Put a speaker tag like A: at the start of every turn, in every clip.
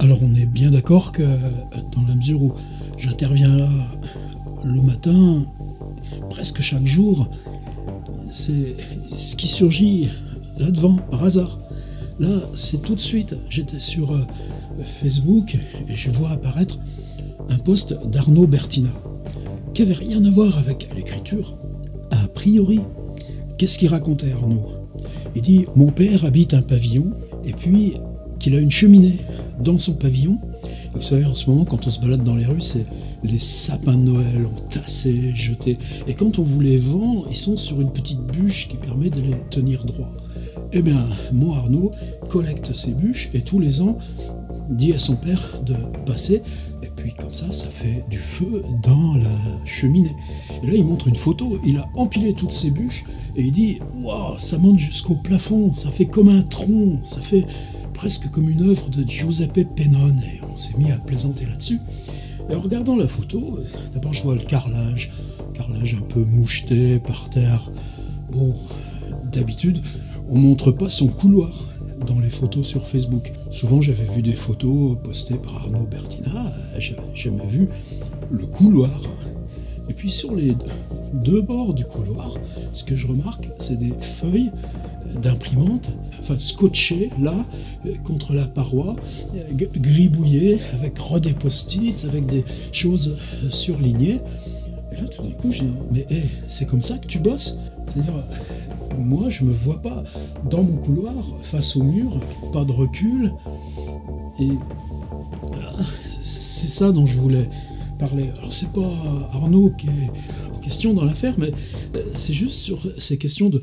A: Alors on est bien d'accord que dans la mesure où j'interviens là le matin, presque chaque jour, c'est ce qui surgit là devant, par hasard. Là, c'est tout de suite, j'étais sur Facebook et je vois apparaître un post d'Arnaud Bertina qui avait rien à voir avec l'écriture. A priori, qu'est-ce qu'il racontait Arnaud? Il dit « Mon père habite un pavillon et puis qu'il a une cheminée dans son pavillon. » Vous savez, en ce moment, quand on se balade dans les rues, c'est les sapins de Noël entassés, jetés. Et quand on vous les vend, ils sont sur une petite bûche qui permet de les tenir droits. Eh bien, mon Arnaud collecte ces bûches et tous les ans dit à son père de passer. Et puis comme ça fait du feu dans la cheminée. Et là, il montre une photo. Il a empilé toutes ces bûches et il dit « Waouh, ça monte jusqu'au plafond, ça fait comme un tronc, ça fait presque comme une œuvre de Giuseppe Pennone. » Et on s'est mis à plaisanter là-dessus. Et en regardant la photo, d'abord je vois le carrelage un peu moucheté par terre. Bon, d'habitude, on montre pas son couloir dans les photos sur Facebook. Souvent, j'avais vu des photos postées par Arnaud Bertina, j'avais jamais vu le couloir. Et puis sur les deux bords du couloir, ce que je remarque, c'est des feuilles d'imprimante, enfin scotchées là, contre la paroi, gribouillées, avec des post-it, avec des choses surlignées. Et là, tout d'un coup, je dis, mais c'est comme ça que tu bosses? C'est-à-dire, moi, je me vois pas dans mon couloir, face au mur, pas de recul. Et c'est ça dont je voulais parler. Alors, c'est pas Arnaud qui est en question dans l'affaire, mais c'est juste sur ces questions de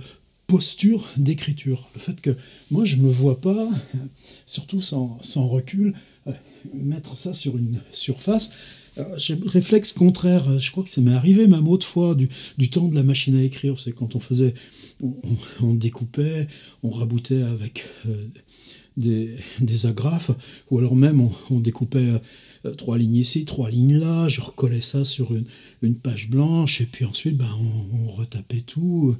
A: posture d'écriture. Le fait que moi, je me vois pas, surtout sans recul, mettre ça sur une surface. J'ai le réflexe contraire, je crois que ça m'est arrivé même autrefois du temps de la machine à écrire, c'est quand on découpait, on raboutait avec des agrafes, ou alors même on découpait 3 lignes ici, 3 lignes là, je recollais ça sur une page blanche, et puis ensuite on retapait tout.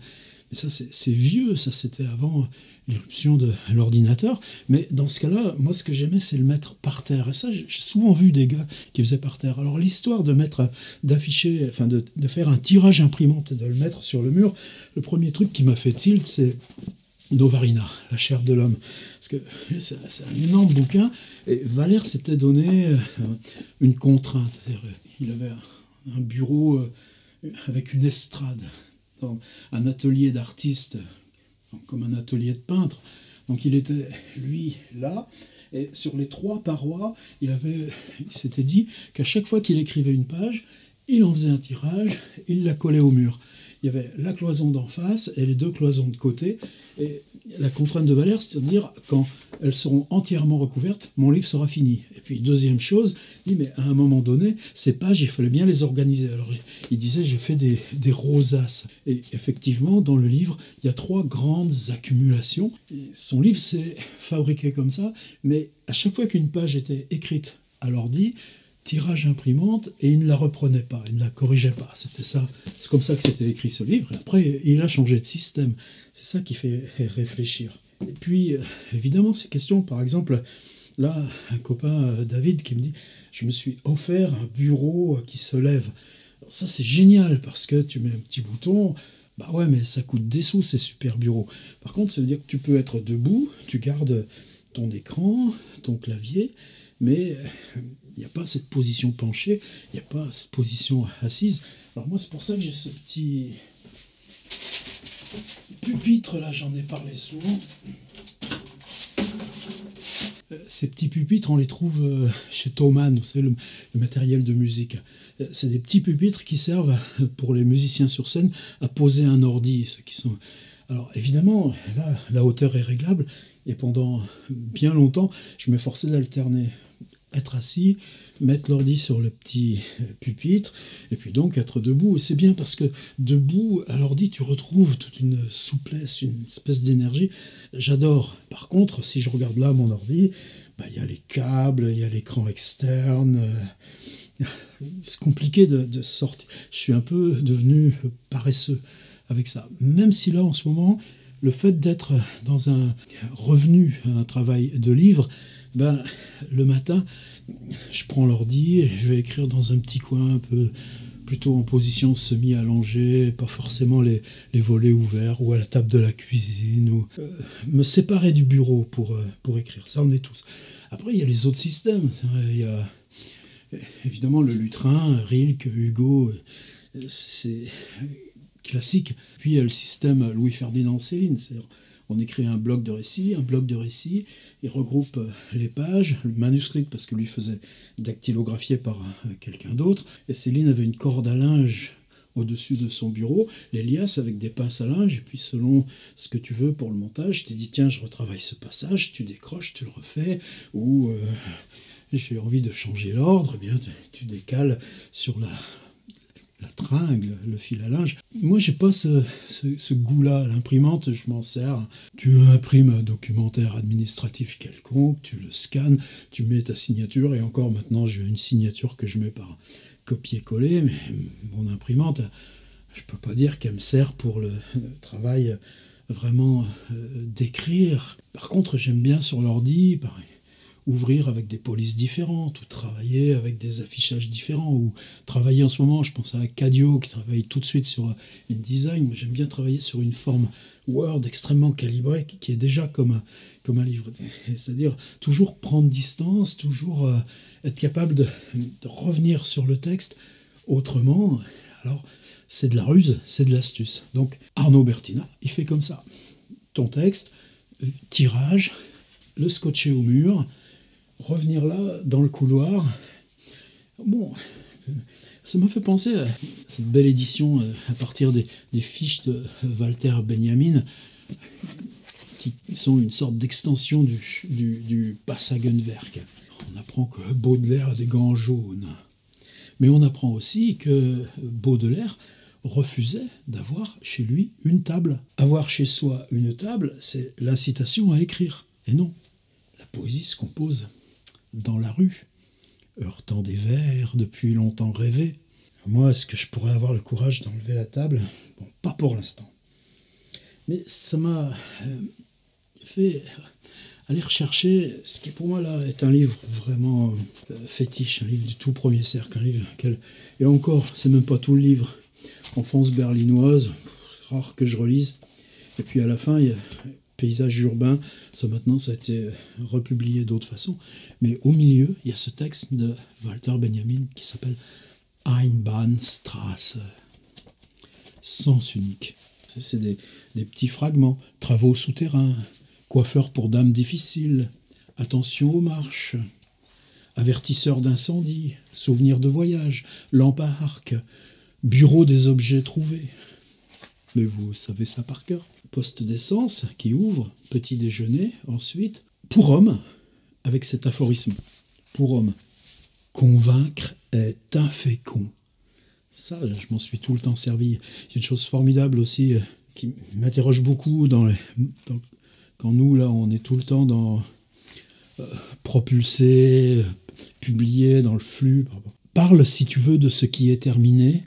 A: Mais ça c'est vieux, ça c'était avant l'irruption de l'ordinateur, mais dans ce cas-là, moi ce que j'aimais c'est le mettre par terre, et ça j'ai souvent vu des gars qui faisaient par terre. Alors l'histoire d'afficher, enfin de faire un tirage imprimante et de le mettre sur le mur, le premier truc qui m'a fait tilt c'est Novarina, la chair de l'homme, parce que c'est un énorme bouquin, et Valère s'était donné une contrainte, c'est-à-dire il avait un bureau avec une estrade, dans un atelier d'artiste, comme un atelier de peintre. Donc il était, lui, là, et sur les 3 parois, il s'était dit qu'à chaque fois qu'il écrivait une page, il en faisait un tirage, il la collait au mur. Il y avait la cloison d'en face et les 2 cloisons de côté. Et la contrainte de Valère, c'est-à-dire quand elles seront entièrement recouvertes, mon livre sera fini. Et puis deuxième chose, il dit mais à un moment donné, ces pages, il fallait bien les organiser. Alors il disait j'ai fait des rosaces. Et effectivement, dans le livre, il y a 3 grandes accumulations. Et son livre s'est fabriqué comme ça, mais à chaque fois qu'une page était écrite à l'ordi, tirage imprimante, et il ne la reprenait pas, il ne la corrigeait pas. C'était ça, c'est comme ça que c'était écrit ce livre. Et après, il a changé de système. C'est ça qui fait réfléchir. Et puis, évidemment, ces questions, par exemple, là, un copain, David, qui me dit « Je me suis offert un bureau qui se lève. » Alors ça, c'est génial, parce que tu mets un petit bouton, bah ouais, mais ça coûte des sous, ces super bureaux. Par contre, ça veut dire que tu peux être debout, tu gardes ton écran, ton clavier, mais il n'y a pas cette position penchée, il n'y a pas cette position assise. Alors moi, c'est pour ça que j'ai ce petit pupitre, là, j'en ai parlé souvent. Ces petits pupitres, on les trouve chez Thomann, vous savez, le matériel de musique. C'est des petits pupitres qui servent, pour les musiciens sur scène, à poser un ordi. Ceux qui sont... Alors évidemment, là, la hauteur est réglable, et pendant bien longtemps, je m'efforçais d'alterner. Être assis, mettre l'ordi sur le petit pupitre, et puis donc être debout. Et c'est bien parce que debout, à l'ordi, tu retrouves toute une souplesse, une espèce d'énergie. J'adore. Par contre, si je regarde là mon ordi, il y a les câbles, il y a l'écran externe. C'est compliqué de sortir. Je suis un peu devenu paresseux avec ça. Même si là, en ce moment, le fait d'être dans un revenu, un travail de livre, Ben, le matin, je prends l'ordi et je vais écrire dans un petit coin un peu plutôt en position semi-allongée, pas forcément les volets ouverts, ou à la table de la cuisine, ou me séparer du bureau pour écrire. Ça, on est tous. Après, il y a les autres systèmes. Il y a évidemment le lutrin, Rilke, Hugo, c'est classique. Puis il y a le système Louis-Ferdinand Céline, c'est-à-dire on écrit un bloc de récits, il regroupe les pages, manuscrites, parce que lui faisait dactylographier par quelqu'un d'autre, et Céline avait une corde à linge au-dessus de son bureau, les liasses avec des pinces à linge, et puis selon ce que tu veux pour le montage, tu te dis tiens, je retravaille ce passage, tu décroches, tu le refais, ou j'ai envie de changer l'ordre, eh bien tu décales sur la tringle, le fil à linge. Moi, j'ai pas ce goût-là. L'imprimante, je m'en sers. Tu imprimes un documentaire administratif quelconque, tu le scannes, tu mets ta signature, et encore maintenant, j'ai une signature que je mets par copier-coller, mais mon imprimante, je peux pas dire qu'elle me sert pour le travail vraiment d'écrire. Par contre, j'aime bien sur l'ordi, pareil, ouvrir avec des polices différentes, ou travailler avec des affichages différents, ou travailler en ce moment, je pense à Cadio qui travaille tout de suite sur InDesign. Moi, j'aime bien travailler sur une forme Word extrêmement calibrée qui est déjà comme un livre. C'est-à-dire toujours prendre distance, toujours être capable de revenir sur le texte autrement. Alors, c'est de la ruse, c'est de l'astuce. Donc, Arnaud Bertina, il fait comme ça. Ton texte, tirage, le scotcher au mur, revenir là, dans le couloir. Bon, ça m'a fait penser à cette belle édition à partir des fiches de Walter Benjamin, qui sont une sorte d'extension du Passagenwerk. On apprend que Baudelaire a des gants jaunes. Mais on apprend aussi que Baudelaire refusait d'avoir chez lui une table. Avoir chez soi une table, c'est l'incitation à écrire. Et non, la poésie se compose dans la rue, heurtant des vers depuis longtemps rêvés. Moi, est-ce que je pourrais avoir le courage d'enlever la table? Bon, pas pour l'instant. Mais ça m'a fait aller rechercher ce qui pour moi là est un livre vraiment fétiche, un livre du tout premier cercle, un livre et encore, c'est même pas tout le livre. Enfance berlinoise, c'est rare que je relise. Et puis à la fin, il y a Paysage urbain, ça maintenant ça a été republié d'autres façons, mais au milieu il y a ce texte de Walter Benjamin qui s'appelle Einbahnstraße, sens unique. C'est des petits fragments, travaux souterrains, coiffeur pour dames difficiles, attention aux marches, avertisseur d'incendie, souvenir de voyage, lampe à arc, bureau des objets trouvés. Mais vous savez ça par cœur. Poste d'essence qui ouvre, petit déjeuner, ensuite, pour homme, avec cet aphorisme, pour homme, convaincre est infécond. Ça, je m'en suis tout le temps servi. Il y a une chose formidable aussi qui m'interroge beaucoup quand nous, là, on est tout le temps dans propulsé, publié dans le flux. Parle, si tu veux, de ce qui est terminé,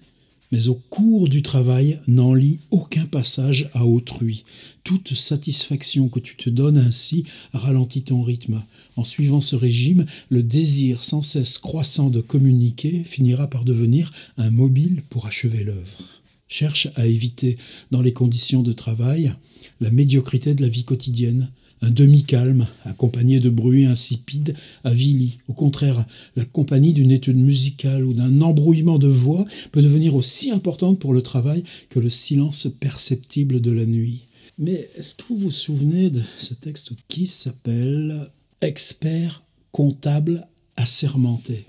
A: mais au cours du travail, n'en lis aucun passage à autrui. Toute satisfaction que tu te donnes ainsi ralentit ton rythme. En suivant ce régime, le désir sans cesse croissant de communiquer finira par devenir un mobile pour achever l'œuvre. Cherche à éviter, dans les conditions de travail, la médiocrité de la vie quotidienne, un demi-calme accompagné de bruits insipides avilit. Au contraire, la compagnie d'une étude musicale ou d'un embrouillement de voix peut devenir aussi importante pour le travail que le silence perceptible de la nuit. Mais est-ce que vous vous souvenez de ce texte qui s'appelle « Expert comptable assermenté » ?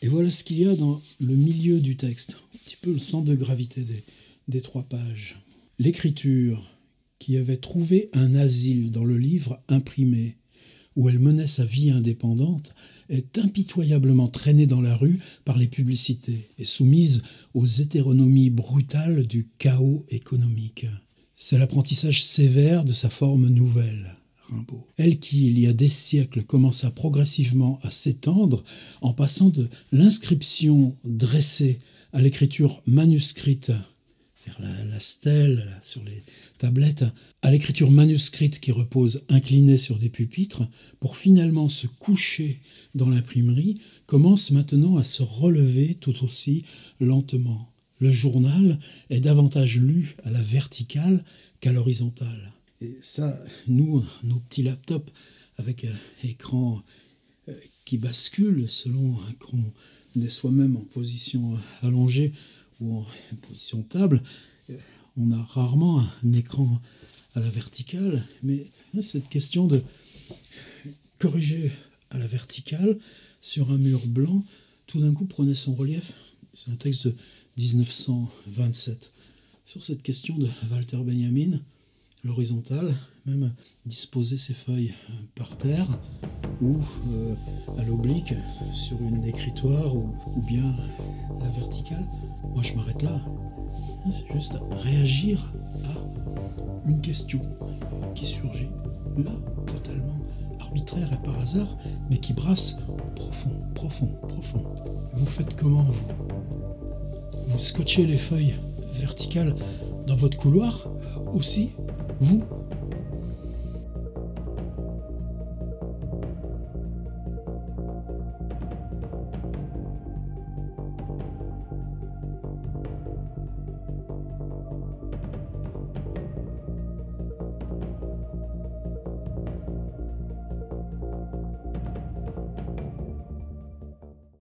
A: Et voilà ce qu'il y a dans le milieu du texte, un petit peu le centre de gravité des 3 pages. L'écriture qui avait trouvé un asile dans le livre imprimé, où elle menait sa vie indépendante, est impitoyablement traînée dans la rue par les publicités et soumise aux hétéronomies brutales du chaos économique. C'est l'apprentissage sévère de sa forme nouvelle, Rimbaud. Elle qui, il y a des siècles, commença progressivement à s'étendre en passant de l'inscription dressée à l'écriture manuscrite, c'est-à-dire la stèle là, tablette, à l'écriture manuscrite qui repose inclinée sur des pupitres, pour finalement se coucher dans l'imprimerie, commence maintenant à se relever tout aussi lentement. Le journal est davantage lu à la verticale qu'à l'horizontale. Et ça, nous, nos petits laptops avec écran qui bascule selon qu'on est soi-même en position allongée ou en position table, on a rarement un écran à la verticale, mais cette question de corriger à la verticale sur un mur blanc, tout d'un coup prenait son relief. C'est un texte de 1927. Sur cette question de Walter Benjamin, l'horizontale, même disposer ses feuilles par terre ou à l'oblique sur une écritoire ou bien la verticale. Moi je m'arrête là. C'est juste réagir à une question qui surgit là, totalement arbitraire et par hasard, mais qui brasse profond, profond, profond. Vous faites comment, vous ? Vous scotchez les feuilles verticales dans votre couloir aussi, vous ?